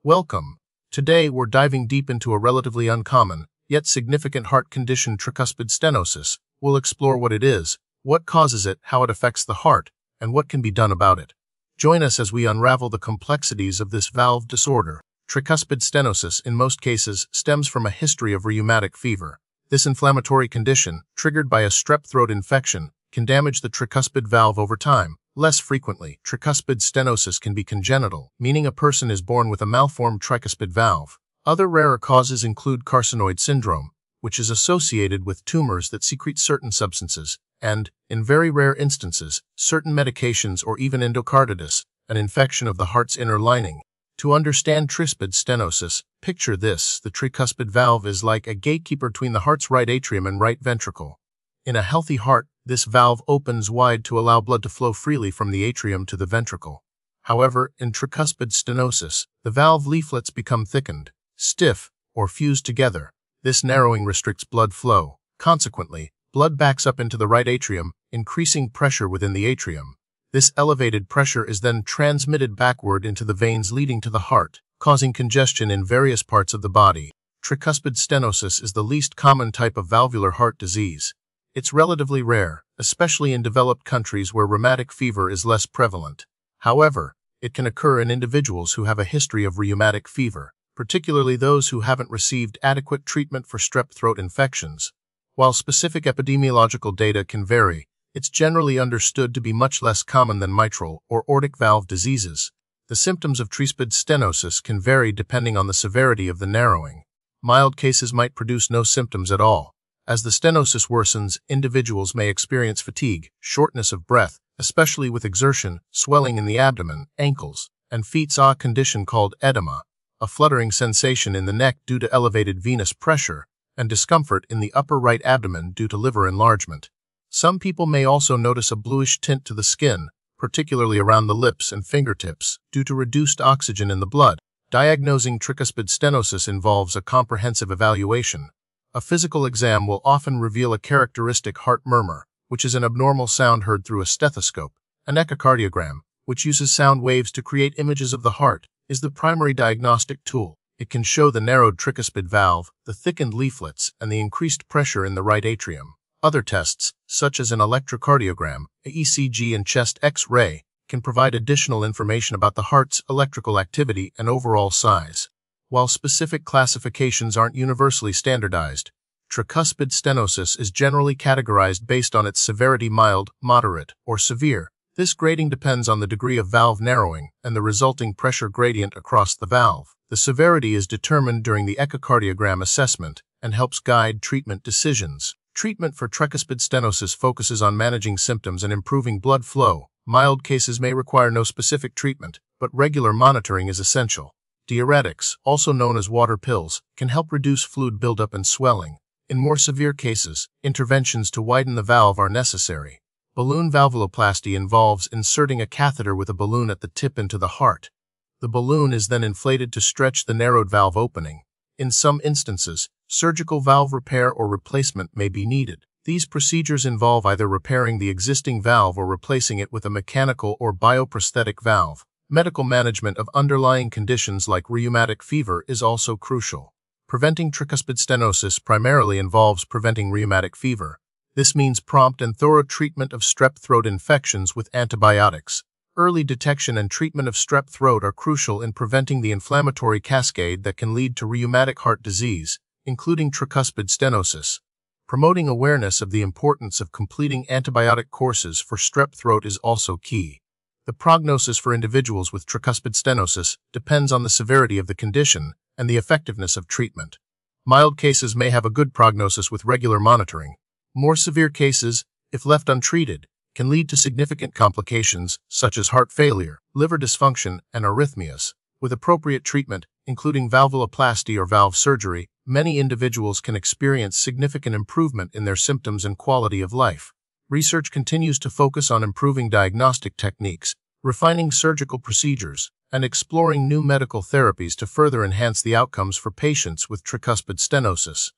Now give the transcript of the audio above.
Welcome. Today we're diving deep into a relatively uncommon, yet significant heart condition, tricuspid stenosis. We'll explore what it is, what causes it, how it affects the heart, and what can be done about it. Join us as we unravel the complexities of this valve disorder. Tricuspid stenosis, in most cases, stems from a history of rheumatic fever. This inflammatory condition, triggered by a strep throat infection, can damage the tricuspid valve over time. Less frequently, tricuspid stenosis can be congenital, meaning a person is born with a malformed tricuspid valve. Other rarer causes include carcinoid syndrome, which is associated with tumors that secrete certain substances, and, in very rare instances, certain medications or even endocarditis, an infection of the heart's inner lining. To understand tricuspid stenosis, picture this: the tricuspid valve is like a gatekeeper between the heart's right atrium and right ventricle. In a healthy heart, this valve opens wide to allow blood to flow freely from the atrium to the ventricle. However, in tricuspid stenosis, the valve leaflets become thickened, stiff, or fused together. This narrowing restricts blood flow. Consequently, blood backs up into the right atrium, increasing pressure within the atrium. This elevated pressure is then transmitted backward into the veins leading to the heart, causing congestion in various parts of the body. Tricuspid stenosis is the least common type of valvular heart disease. It's relatively rare, especially in developed countries where rheumatic fever is less prevalent. However, it can occur in individuals who have a history of rheumatic fever, particularly those who haven't received adequate treatment for strep throat infections. While specific epidemiological data can vary, it's generally understood to be much less common than mitral or aortic valve diseases. The symptoms of tricuspid stenosis can vary depending on the severity of the narrowing. Mild cases might produce no symptoms at all. As the stenosis worsens, individuals may experience fatigue, shortness of breath, especially with exertion, swelling in the abdomen, ankles, and feet, a condition called edema, a fluttering sensation in the neck due to elevated venous pressure, and discomfort in the upper right abdomen due to liver enlargement. Some people may also notice a bluish tint to the skin, particularly around the lips and fingertips, due to reduced oxygen in the blood. Diagnosing tricuspid stenosis involves a comprehensive evaluation. A physical exam will often reveal a characteristic heart murmur, which is an abnormal sound heard through a stethoscope. An echocardiogram, which uses sound waves to create images of the heart, is the primary diagnostic tool. It can show the narrowed tricuspid valve, the thickened leaflets, and the increased pressure in the right atrium. Other tests, such as an electrocardiogram, a ECG, and chest X-ray, can provide additional information about the heart's electrical activity and overall size. While specific classifications aren't universally standardized, tricuspid stenosis is generally categorized based on its severity: mild, moderate, or severe. This grading depends on the degree of valve narrowing and the resulting pressure gradient across the valve. The severity is determined during the echocardiogram assessment and helps guide treatment decisions. Treatment for tricuspid stenosis focuses on managing symptoms and improving blood flow. Mild cases may require no specific treatment, but regular monitoring is essential. Diuretics, also known as water pills, can help reduce fluid buildup and swelling. In more severe cases, interventions to widen the valve are necessary. Balloon valvuloplasty involves inserting a catheter with a balloon at the tip into the heart. The balloon is then inflated to stretch the narrowed valve opening. In some instances, surgical valve repair or replacement may be needed. These procedures involve either repairing the existing valve or replacing it with a mechanical or bioprosthetic valve. Medical management of underlying conditions like rheumatic fever is also crucial. Preventing tricuspid stenosis primarily involves preventing rheumatic fever. This means prompt and thorough treatment of strep throat infections with antibiotics. Early detection and treatment of strep throat are crucial in preventing the inflammatory cascade that can lead to rheumatic heart disease, including tricuspid stenosis. Promoting awareness of the importance of completing antibiotic courses for strep throat is also key. The prognosis for individuals with tricuspid stenosis depends on the severity of the condition and the effectiveness of treatment. Mild cases may have a good prognosis with regular monitoring. More severe cases, if left untreated, can lead to significant complications such as heart failure, liver dysfunction, and arrhythmias. With appropriate treatment, including valvuloplasty or valve surgery, many individuals can experience significant improvement in their symptoms and quality of life. Research continues to focus on improving diagnostic techniques, refining surgical procedures, and exploring new medical therapies to further enhance the outcomes for patients with tricuspid stenosis.